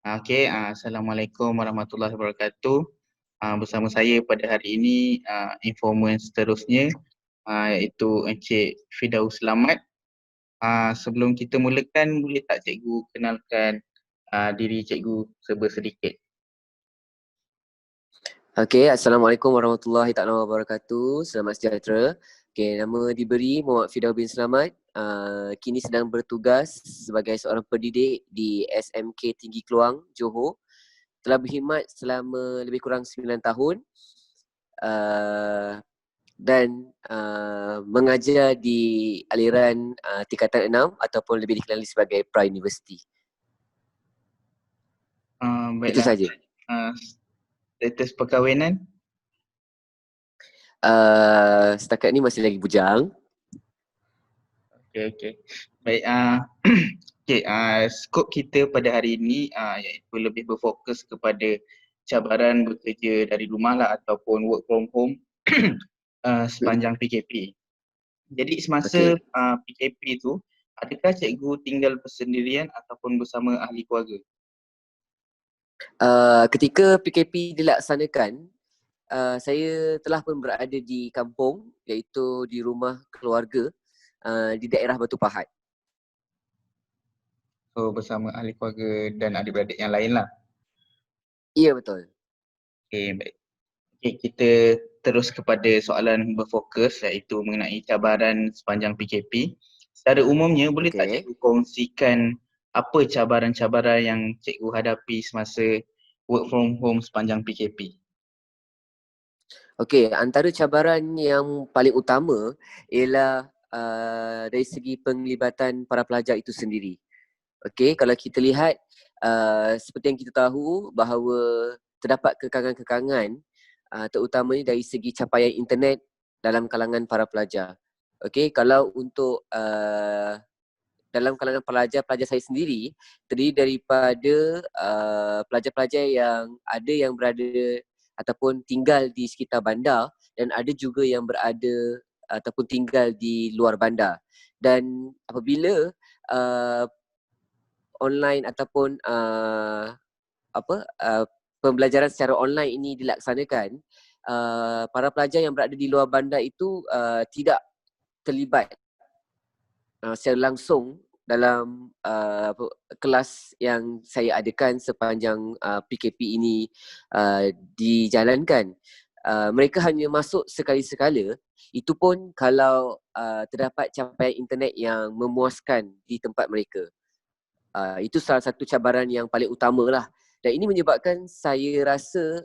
Assalamualaikum warahmatullahi wabarakatuh. Bersama saya pada hari ini informan seterusnya iaitu Encik Firdaus Selamat. Sebelum kita mulakan, boleh tak cikgu kenalkan diri cikgu sedikit? Okey, Assalamualaikum warahmatullahi taala wabarakatuh. Selamat sejahtera. Okey, nama diberi Muhammad Firdaus bin Selamat. Kini sedang bertugas sebagai seorang pendidik di SMK Tinggi Keluang, Johor. Telah berkhidmat selama lebih kurang 9 tahun dan mengajar di aliran tingkatan 6 ataupun lebih dikenali sebagai pra-universiti. Itu Baiklah. saja. Status perkahwinan? Setakat ni masih lagi bujang. Okey. Baik, skop kita pada hari ini iaitu lebih berfokus kepada cabaran bekerja dari rumah lah ataupun work from home sepanjang PKP. Jadi semasa PKP tu, adakah cikgu tinggal bersendirian ataupun bersama ahli keluarga? Ketika PKP dilaksanakan, saya telah pun berada di kampung, iaitu di rumah keluarga di daerah Batu Pahat. So bersama ahli keluarga dan adik-beradik yang lain lah. Ya, betul. Okey, baik. Okey, kita terus kepada soalan berfokus iaitu mengenai cabaran sepanjang PKP. Secara umumnya, boleh tak cikgu kongsikan apa cabaran-cabaran yang cikgu hadapi semasa work from home sepanjang PKP? Okey, antara cabaran yang paling utama ialah dari segi penglibatan para pelajar itu sendiri. Okey, kalau kita lihat seperti yang kita tahu bahawa terdapat kekangan-kekangan terutamanya dari segi capaian internet dalam kalangan para pelajar. Okey, kalau untuk dalam kalangan pelajar saya sendiri terdiri daripada pelajar-pelajar yang ada yang berada ataupun tinggal di sekitar bandar dan ada juga yang berada ataupun tinggal di luar bandar. Dan apabila online ataupun pembelajaran secara online ini dilaksanakan, para pelajar yang berada di luar bandar itu tidak terlibat secara langsung dalam kelas yang saya adakan sepanjang PKP ini dijalankan. Mereka hanya masuk sekali-sekala, itu pun kalau terdapat capaian internet yang memuaskan di tempat mereka. Itu salah satu cabaran yang paling utama lah. Dan ini menyebabkan saya rasa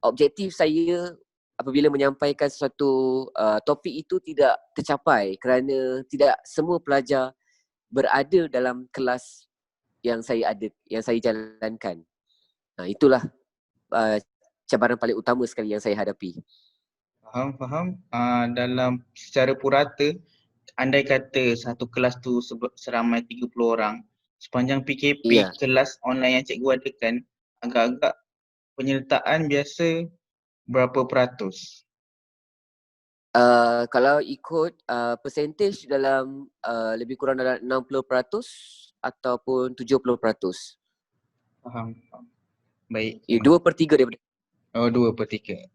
objektif saya apabila menyampaikan sesuatu topik itu tidak tercapai kerana tidak semua pelajar berada dalam kelas yang saya jalankan. Itulah cabaran paling utama sekali yang saya hadapi. Faham. Dalam secara purata, andai kata satu kelas tu seramai 30 orang, sepanjang PKP kelas online yang cikgu adakan, agak-agak penyertaan biasa berapa peratus? Kalau ikut percentage dalam lebih kurang dalam 60% ataupun 70%. Faham. Baik. 2/3 daripada. 2/3.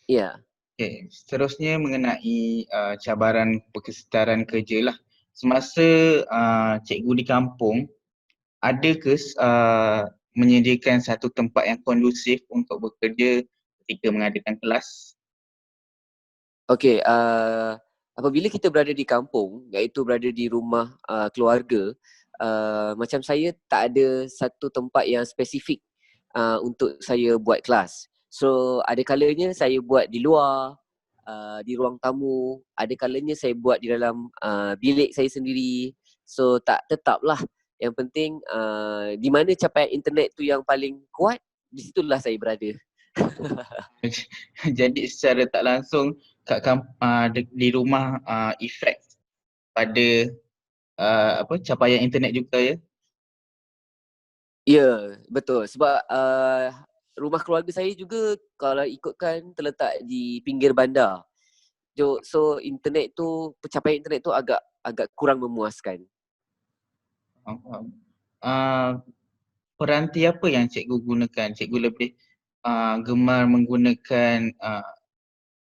Ya. Okay. Seterusnya mengenai cabaran perkesetaraan kerja lah. Semasa cikgu di kampung, adakah menyediakan satu tempat yang kondusif untuk bekerja ketika mengadakan kelas? Okey, apabila kita berada di kampung, iaitu berada di rumah keluarga, macam saya tak ada satu tempat yang spesifik untuk saya buat kelas. So, ada kalanya saya buat di luar, di ruang tamu, ada kalanya saya buat di dalam bilik saya sendiri. So, tak tetap lah. Yang penting di mana capaian internet tu yang paling kuat, di situlah saya berada. Jadi secara tak langsung di rumah efek pada capaian internet juga ya? Ya, betul. Sebab rumah keluarga saya juga kalau ikutkan terletak di pinggir bandar. So internet tu, pencapaian internet tu agak kurang memuaskan. Faham. peranti apa yang cikgu gunakan? Cikgu lebih gemar menggunakan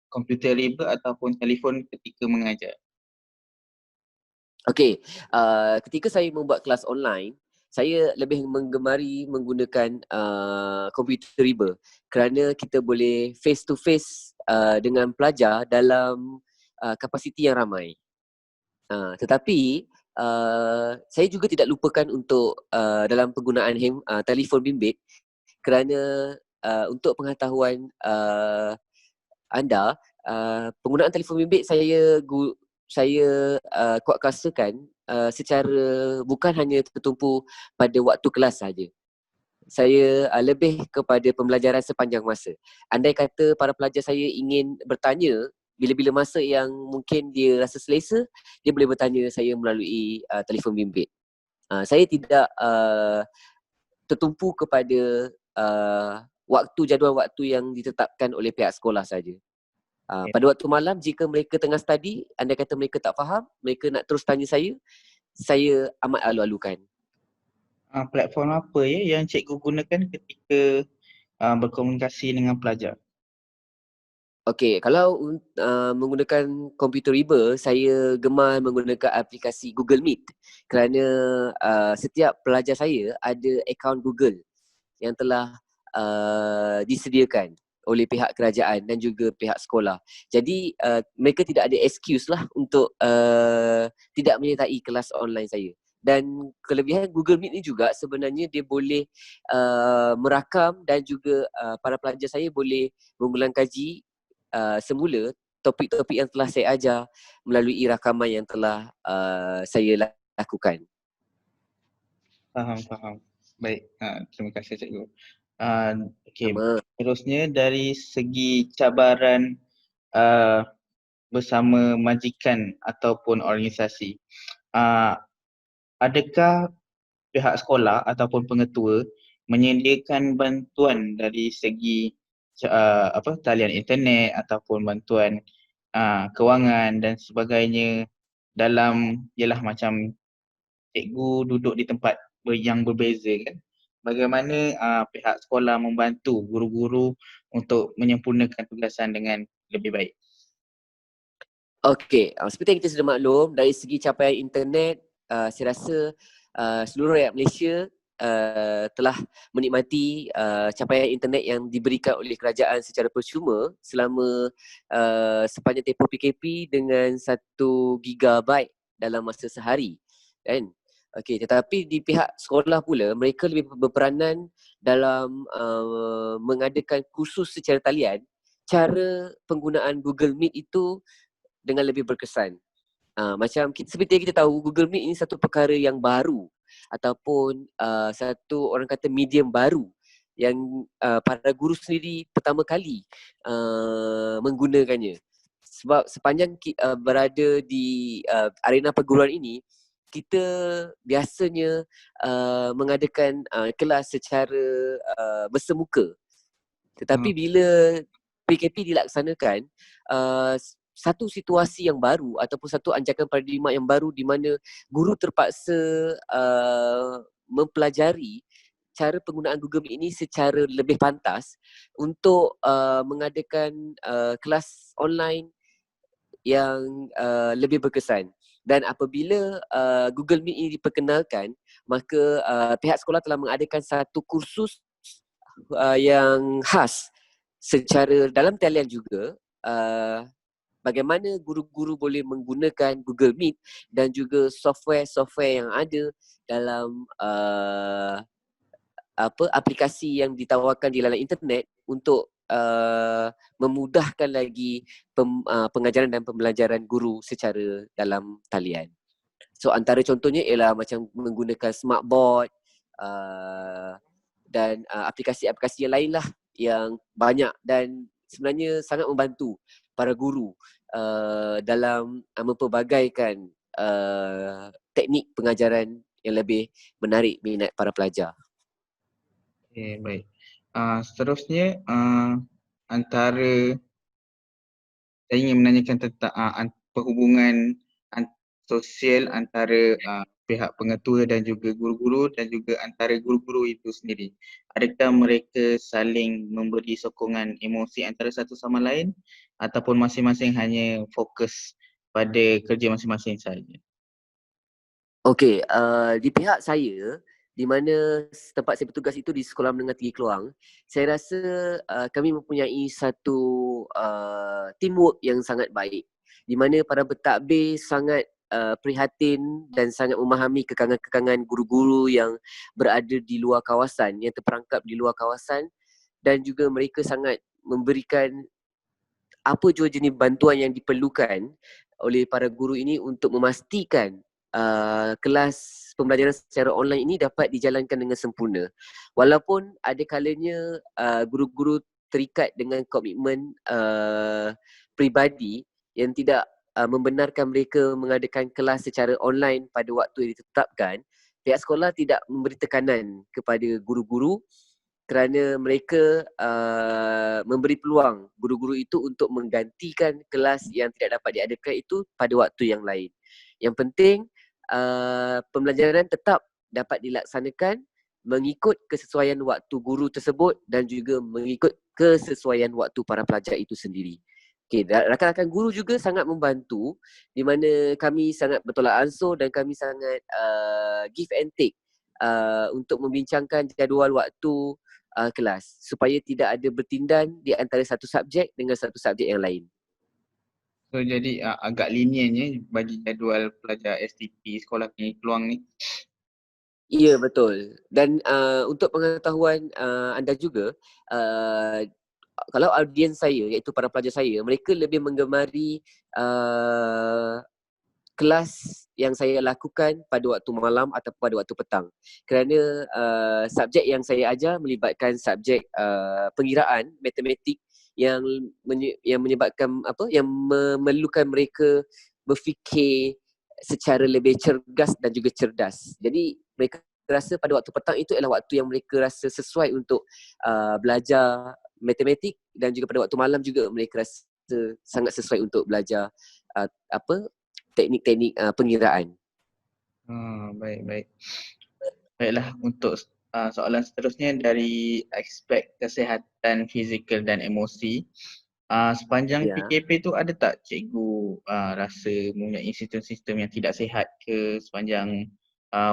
komputer riba ataupun telefon ketika mengajar? Okey, ketika saya membuat kelas online, saya lebih menggemari menggunakan komputer riba kerana kita boleh face to face dengan pelajar dalam kapasiti yang ramai. Tetapi saya juga tidak lupakan untuk dalam penggunaan telefon bimbit kerana untuk pengetahuan anda, penggunaan telefon bimbit saya kuatkuasakan secara bukan hanya tertumpu pada waktu kelas saja. Saya lebih kepada pembelajaran sepanjang masa. Andai kata para pelajar saya ingin bertanya bila-bila masa yang mungkin dia rasa selesa, dia boleh bertanya saya melalui telefon bimbit. Saya tidak tertumpu kepada jadual waktu yang ditetapkan oleh pihak sekolah saja. Okay. Pada waktu malam, jika mereka tengah study, andai kata mereka tak faham, mereka nak terus tanya saya amat alu-alukan. Platform apa yang cikgu gunakan ketika berkomunikasi dengan pelajar? Okey, kalau menggunakan komputer riba, saya gemar menggunakan aplikasi Google Meet kerana setiap pelajar saya ada akaun Google yang telah disediakan oleh pihak kerajaan dan juga pihak sekolah. Jadi mereka tidak ada excuse lah untuk tidak menyertai kelas online saya. Dan kelebihan Google Meet ni juga sebenarnya dia boleh merakam dan juga para pelajar saya boleh mengulang kaji semula topik-topik yang telah saya ajar melalui rakaman yang telah saya lakukan. Faham. Baik, terima kasih cikgu. Okey, Sama. terusnya dari segi cabaran bersama majikan ataupun organisasi, adakah pihak sekolah ataupun pengetua menyediakan bantuan dari segi talian internet ataupun bantuan kewangan dan sebagainya dalam ialah macam cikgu duduk di tempat yang berbeza kan? Bagaimana pihak sekolah membantu guru-guru untuk menyempurnakan tugasan dengan lebih baik? Okey, seperti yang kita sudah maklum, dari segi capaian internet, saya rasa seluruh rakyat Malaysia telah menikmati capaian internet yang diberikan oleh kerajaan secara percuma selama sepanjang tempoh PKP dengan 1 gigabyte dalam masa sehari, kan? Okey, tetapi di pihak sekolah pula, mereka lebih berperanan dalam mengadakan kursus secara talian. Cara penggunaan Google Meet itu dengan lebih berkesan. Macam seperti yang kita tahu, Google Meet ini satu perkara yang baru ataupun satu orang kata medium baru yang para guru sendiri pertama kali menggunakannya. Sebab sepanjang berada di arena perguruan ini, kita biasanya mengadakan kelas secara bersemuka. Tetapi bila PKP dilaksanakan, satu situasi yang baru ataupun satu anjakan paradigma yang baru di mana guru terpaksa mempelajari cara penggunaan Google Meet ini secara lebih pantas untuk mengadakan kelas online yang lebih berkesan. Dan apabila Google Meet ini diperkenalkan, maka pihak sekolah telah mengadakan satu kursus yang khas secara dalam talian juga, bagaimana guru-guru boleh menggunakan Google Meet dan juga software-software yang ada dalam aplikasi yang ditawarkan di dalam internet untuk memudahkan lagi pengajaran dan pembelajaran guru secara dalam talian. So antara contohnya ialah macam menggunakan smartboard dan aplikasi-aplikasi yang lain lah yang banyak dan sebenarnya sangat membantu para guru dalam mempelbagaikan teknik pengajaran yang lebih menarik minat para pelajar. Okay, baik. Seterusnya antara saya ingin menanyakan tentang perhubungan sosial antara pihak pengetua dan juga guru-guru dan juga antara guru-guru itu sendiri? Adakah mereka saling memberi sokongan emosi antara satu sama lain ataupun masing-masing hanya fokus pada kerja masing-masing saja? Okey, di pihak saya, di mana tempat saya bertugas itu di Sekolah Menengah Tinggi Keluang, saya rasa kami mempunyai satu teamwork yang sangat baik. Di mana para pentadbir sangat prihatin dan sangat memahami kekangan-kekangan guru-guru yang berada di luar kawasan, yang terperangkap di luar kawasan, dan juga mereka sangat memberikan apa jua jenis bantuan yang diperlukan oleh para guru ini untuk memastikan kelas pembelajaran secara online ini dapat dijalankan dengan sempurna. Walaupun ada kalanya guru-guru terikat dengan komitmen peribadi yang tidak membenarkan mereka mengadakan kelas secara online pada waktu yang ditetapkan, pihak sekolah tidak memberi tekanan kepada guru-guru kerana mereka memberi peluang guru-guru itu untuk menggantikan kelas yang tidak dapat diadakan itu pada waktu yang lain. Yang penting pembelajaran tetap dapat dilaksanakan mengikut kesesuaian waktu guru tersebut dan juga mengikut kesesuaian waktu para pelajar itu sendiri. Okay, rakan-rakan guru juga sangat membantu di mana kami sangat bertolak ansur dan kami sangat give and take untuk membincangkan jadual waktu kelas supaya tidak ada bertindan di antara satu subjek dengan satu subjek yang lain. So jadi agak leniennya bagi jadual pelajar STP Sekolah Tinggi Keluang ni. Ya, betul. Dan untuk pengetahuan anda juga, kalau audiens saya iaitu para pelajar saya, mereka lebih menggemari kelas yang saya lakukan pada waktu malam atau pada waktu petang. Kerana subjek yang saya ajar melibatkan subjek pengiraan, matematik yang menyebabkan yang memerlukan mereka berfikir secara lebih cergas dan juga cerdas. Jadi mereka rasa pada waktu petang itu adalah waktu yang mereka rasa sesuai untuk belajar matematik, dan juga pada waktu malam juga mereka rasa sangat sesuai untuk belajar teknik-teknik pengiraan. Baik. Baiklah, untuk soalan seterusnya dari aspek kesihatan fizikal dan emosi. Sepanjang Ya. PKP tu ada tak cikgu rasa mempunyai sistem-sistem yang tidak sihat ke sepanjang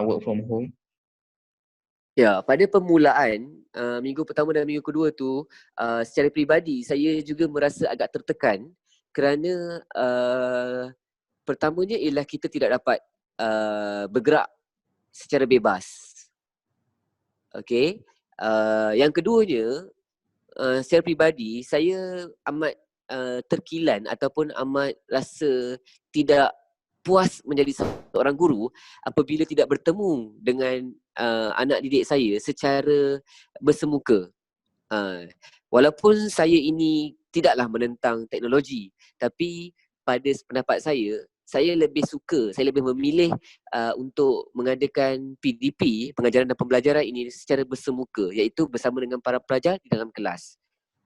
work from home? Ya, pada permulaan minggu pertama dan minggu kedua tu secara peribadi saya juga merasa agak tertekan kerana pertamanya ialah kita tidak dapat bergerak secara bebas. Okey. Yang keduanya, secara peribadi saya amat terkilan ataupun amat rasa tidak puas menjadi seorang guru apabila tidak bertemu dengan anak didik saya secara bersemuka. Walaupun saya ini tidaklah menentang teknologi, tapi pada pendapat saya lebih memilih untuk mengadakan PDP, pengajaran dan pembelajaran ini secara bersemuka, iaitu bersama dengan para pelajar di dalam kelas.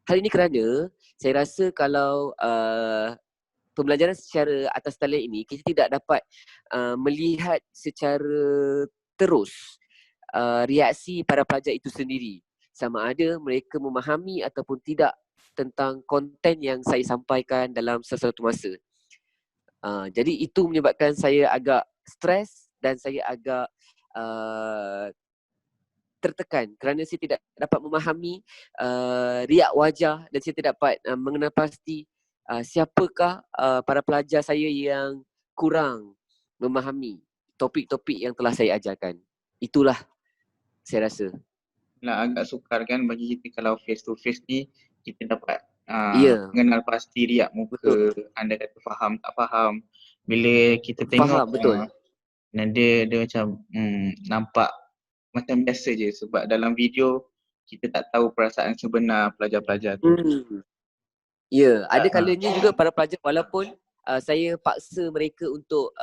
Hal ini kerana saya rasa kalau pembelajaran secara atas talian ini kita tidak dapat melihat secara terus reaksi para pelajar itu sendiri, sama ada mereka memahami ataupun tidak tentang konten yang saya sampaikan dalam sesuatu masa. Jadi itu menyebabkan saya agak stres dan saya agak tertekan kerana saya tidak dapat memahami riak wajah dan saya tidak dapat mengenal pasti siapakah para pelajar saya yang kurang memahami topik-topik yang telah saya ajarkan. Itulah saya rasa. Agak sukar kan bagi kita kalau face to face ni kita dapat Ya, mengenal pasti riak betul. muka, anda kata faham tak faham. Bila kita tengok Faham, betul. dan dia macam nampak macam biasa je sebab dalam video kita tak tahu perasaan sebenar pelajar-pelajar tu. Ya, ada kalanya juga para pelajar walaupun saya paksa mereka untuk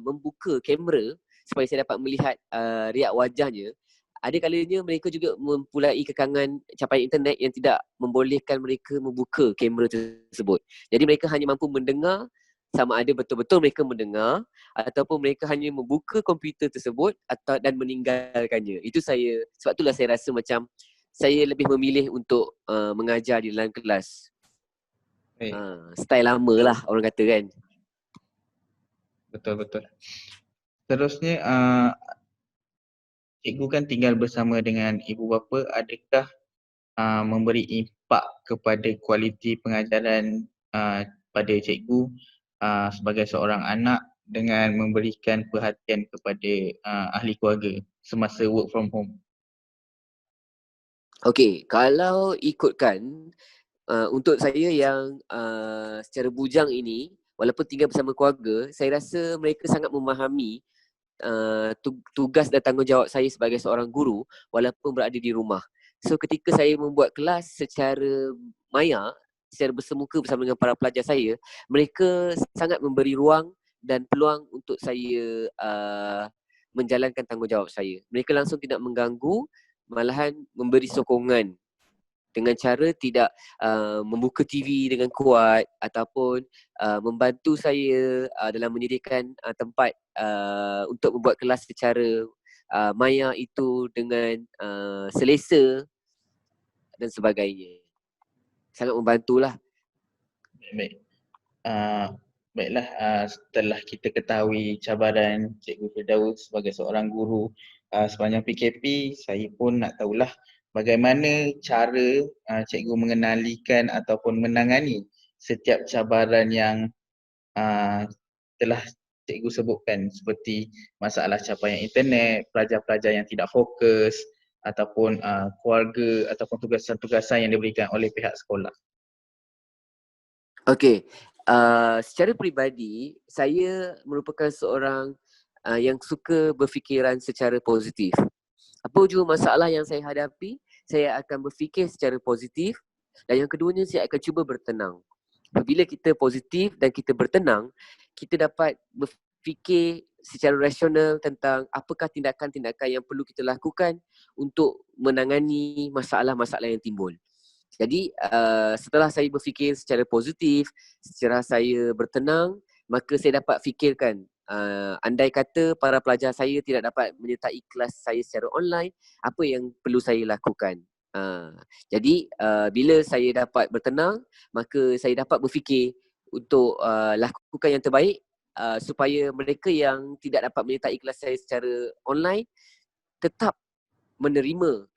membuka kamera supaya saya dapat melihat riak wajahnya, ada kalanya mereka juga mempunyai kekangan capaian internet yang tidak membolehkan mereka membuka kamera tersebut. Jadi mereka hanya mampu mendengar sama ada betul-betul mereka mendengar ataupun mereka hanya membuka komputer tersebut dan meninggalkannya. Itu sebab itulah saya rasa macam saya lebih memilih untuk mengajar di dalam kelas. Baik. Style lama lah orang kata kan. Betul. Terusnya cikgu kan tinggal bersama dengan ibu bapa, adakah memberi impak kepada kualiti pengajaran pada cikgu sebagai seorang anak dengan memberikan perhatian kepada ahli keluarga semasa work from home? Okey, kalau ikutkan untuk saya yang secara bujang ini, walaupun tinggal bersama keluarga, saya rasa mereka sangat memahami tugas dan tanggungjawab saya sebagai seorang guru walaupun berada di rumah. So ketika saya membuat kelas secara maya, secara bersemuka bersama dengan para pelajar saya, mereka sangat memberi ruang dan peluang untuk saya menjalankan tanggungjawab saya. Mereka langsung tidak mengganggu, malahan memberi sokongan dengan cara tidak membuka TV dengan kuat ataupun membantu saya dalam menyediakan tempat untuk membuat kelas secara maya itu dengan selesa dan sebagainya. Sangat membantulah. Baik. Baiklah, setelah kita ketahui cabaran Cikgu Firdaus sebagai seorang guru sepanjang PKP, saya pun nak tahulah bagaimana cara cikgu mengenalikan ataupun menangani setiap cabaran yang telah cikgu sebutkan, seperti masalah capaian internet, pelajar-pelajar yang tidak fokus ataupun keluarga ataupun tugasan-tugasan yang diberikan oleh pihak sekolah. Okey, secara peribadi saya merupakan seorang yang suka berfikiran secara positif. Apa jua masalah yang saya hadapi, saya akan berfikir secara positif, dan yang keduanya saya akan cuba bertenang. Apabila kita positif dan kita bertenang, kita dapat berfikir secara rasional tentang apakah tindakan-tindakan yang perlu kita lakukan untuk menangani masalah-masalah yang timbul. Jadi setelah saya berfikir secara positif, setelah saya bertenang, maka saya dapat fikirkan andai kata para pelajar saya tidak dapat menyertai kelas saya secara online, apa yang perlu saya lakukan. Jadi bila saya dapat bertenang, maka saya dapat berfikir untuk lakukan yang terbaik supaya mereka yang tidak dapat menyertai kelas saya secara online tetap menerima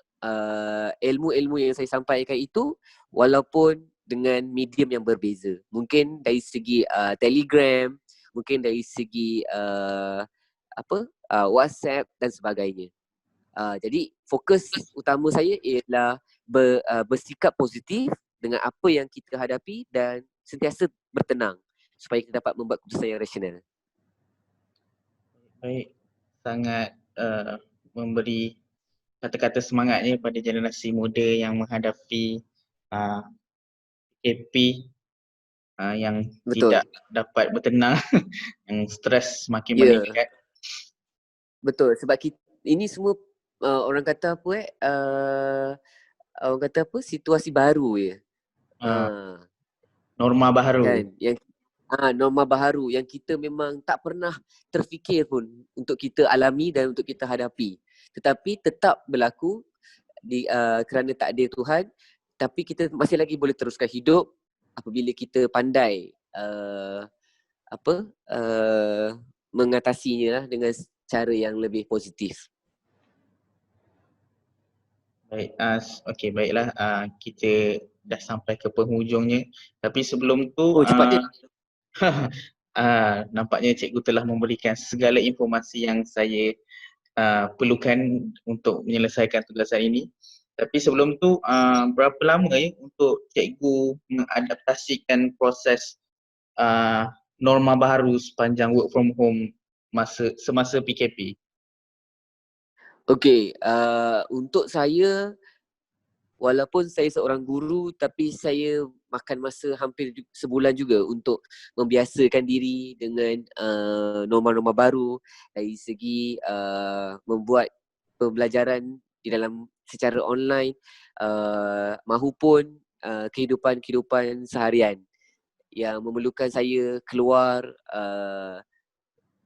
ilmu-ilmu yang saya sampaikan itu walaupun dengan medium yang berbeza. Mungkin dari segi Telegram, mungkin dari segi WhatsApp dan sebagainya. Jadi fokus utama saya ialah bersikap positif dengan apa yang kita hadapi dan sentiasa bertenang supaya kita dapat membuat keputusan yang rasional. Baik, sangat memberi kata-kata semangatnya pada generasi muda yang menghadapi PKP yang Betul. tidak dapat bertenang, yang stres semakin Ya, meningkat. betul. Sebab ini semua orang kata apa orang kata apa, situasi baru je. Norma baru. Kan? Yang norma baru yang kita memang tak pernah terfikir pun untuk kita alami dan untuk kita hadapi. Tetapi tetap berlaku kerana takdir Tuhan, tapi kita masih lagi boleh teruskan hidup apabila kita pandai mengatasinya lah dengan cara yang lebih positif. Baik, okey, baiklah, kita dah sampai ke penghujungnya. Tapi sebelum tu Cepat je. nampaknya cikgu telah memberikan segala informasi yang saya perlukan untuk menyelesaikan tugasan ini. Tapi sebelum tu, berapa lama untuk cikgu mengadaptasikan proses norma baru sepanjang work from home semasa PKP? Okey, untuk saya, walaupun saya seorang guru, tapi saya makan masa hampir sebulan juga untuk membiasakan diri dengan norma-norma baru dari segi membuat pembelajaran di dalam secara online mahupun kehidupan-kehidupan seharian. yang memerlukan saya keluar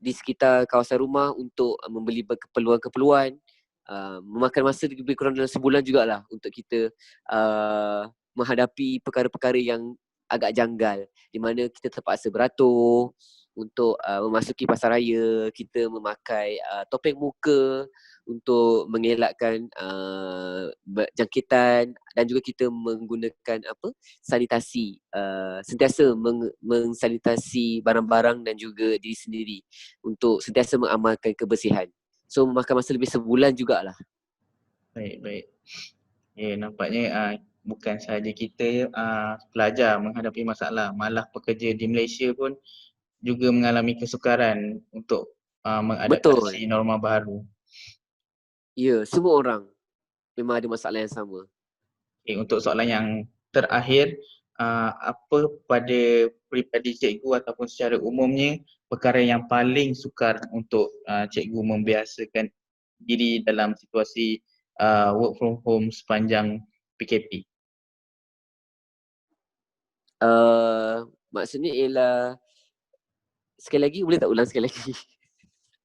di sekitar kawasan rumah untuk membeli keperluan-keperluan. Memakan masa lebih kurang dalam sebulan jugalah untuk kita menghadapi perkara-perkara yang agak janggal, di mana kita terpaksa beratur untuk memasuki pasar raya, kita memakai topeng muka untuk mengelakkan jangkitan, dan juga kita menggunakan sanitasi, sentiasa mensanitasi barang-barang dan juga diri sendiri untuk sentiasa mengamalkan kebersihan. So memakan masa lebih sebulan jugalah. Baik. Nampaknya bukan sahaja kita pelajar menghadapi masalah, malah pekerja di Malaysia pun juga mengalami kesukaran untuk Betul. mengadaptasi norma baru. Ya, semua orang memang ada masalah yang sama. Untuk soalan yang terakhir, apa pada peribadi cikgu ataupun secara umumnya perkara yang paling sukar untuk cikgu membiasakan diri dalam situasi work from home sepanjang PKP? Maksudnya ialah, sekali lagi, boleh tak ulang sekali lagi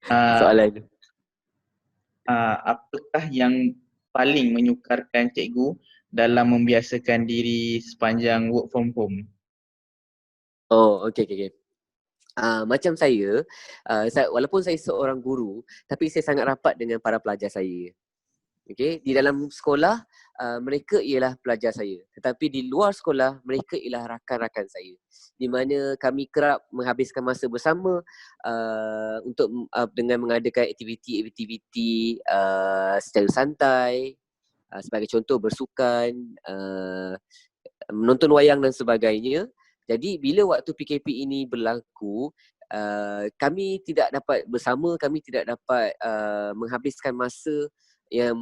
Uh, soalan tu? Apakah yang paling menyukarkan cikgu dalam membiasakan diri sepanjang work from home? Oh, okey. Macam saya, walaupun saya seorang guru, tapi saya sangat rapat dengan para pelajar saya. Okey, di dalam sekolah mereka ialah pelajar saya, tetapi di luar sekolah mereka ialah rakan-rakan saya, di mana kami kerap menghabiskan masa bersama untuk dengan mengadakan aktiviti-aktiviti secara santai, sebagai contoh bersukan, menonton wayang dan sebagainya. Jadi bila waktu PKP ini berlaku, kami tidak dapat bersama, kami tidak dapat menghabiskan masa yang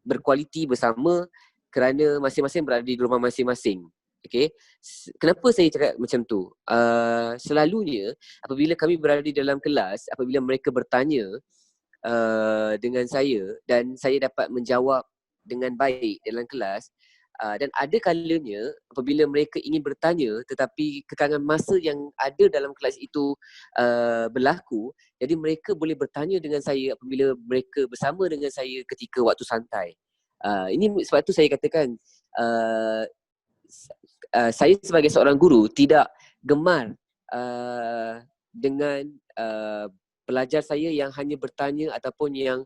berkualiti bersama kerana masing-masing berada di rumah masing-masing. Okay. Kenapa saya cakap macam tu? Selalunya apabila kami berada di dalam kelas, apabila mereka bertanya dengan saya dan saya dapat menjawab dengan baik dalam kelas, dan ada kalanya apabila mereka ingin bertanya tetapi kekangan masa yang ada dalam kelas itu berlaku, jadi mereka boleh bertanya dengan saya apabila mereka bersama dengan saya ketika waktu santai. Ini sebab tu saya katakan saya sebagai seorang guru tidak gemar dengan pelajar saya yang hanya bertanya ataupun yang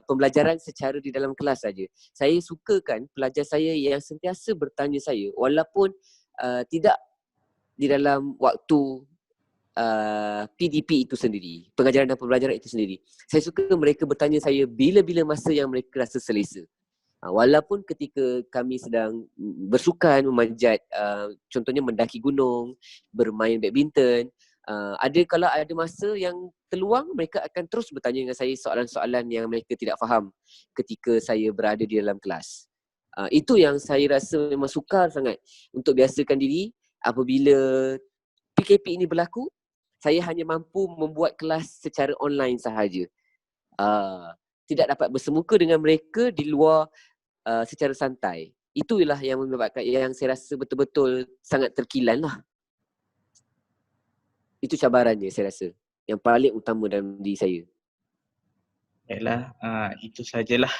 pembelajaran secara di dalam kelas saja. Saya sukakan pelajar saya yang sentiasa bertanya saya walaupun tidak di dalam waktu PDP itu sendiri, pengajaran dan pembelajaran itu sendiri. Saya suka mereka bertanya saya bila-bila masa yang mereka rasa selesa. Walaupun ketika kami sedang bersukan, memanjat, contohnya mendaki gunung, bermain badminton, kalau ada masa yang terluang, mereka akan terus bertanya dengan saya soalan-soalan yang mereka tidak faham ketika saya berada di dalam kelas. Itu yang saya rasa memang sukar sangat untuk biasakan diri. Apabila PKP ini berlaku, saya hanya mampu membuat kelas secara online sahaja. Tidak dapat bersemuka dengan mereka di luar secara santai. Itulah yang menyebabkan yang saya rasa betul-betul sangat terkilan lah. Itu cabarannya saya rasa, yang paling utama dalam diri saya. Baiklah, itu sajalah.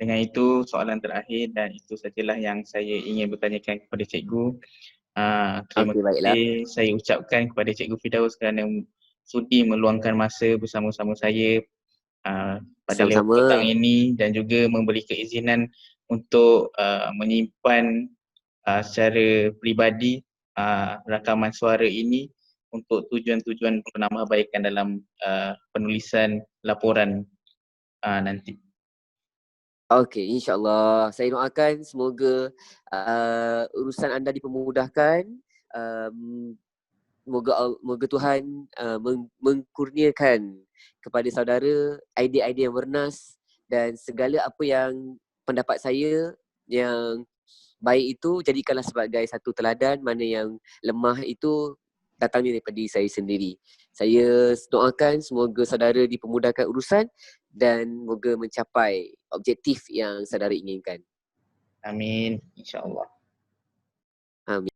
Dengan itu soalan terakhir dan itu sajalah yang saya ingin bertanyakan kepada cikgu. Terima Baiklah. kasih saya ucapkan kepada Cikgu Firdaus kerana sudi meluangkan masa bersama-sama saya pada lewat Sama-sama. petang ini dan juga memberi keizinan untuk menyimpan secara peribadi rakaman suara ini untuk tujuan-tujuan penambahbaikan dalam penulisan laporan nanti. Okey, insya-Allah. Saya doakan semoga urusan anda dipermudahkan. Moga Tuhan mengkurniakan kepada saudara idea-idea yang bernas dan segala apa yang pendapat saya yang baik itu jadikanlah sebagai satu teladan, mana yang lemah itu datangnya daripada diri saya sendiri. Saya doakan semoga saudara dipermudahkan urusan dan moga mencapai objektif yang saudara inginkan. Amin, insya-Allah. Amin.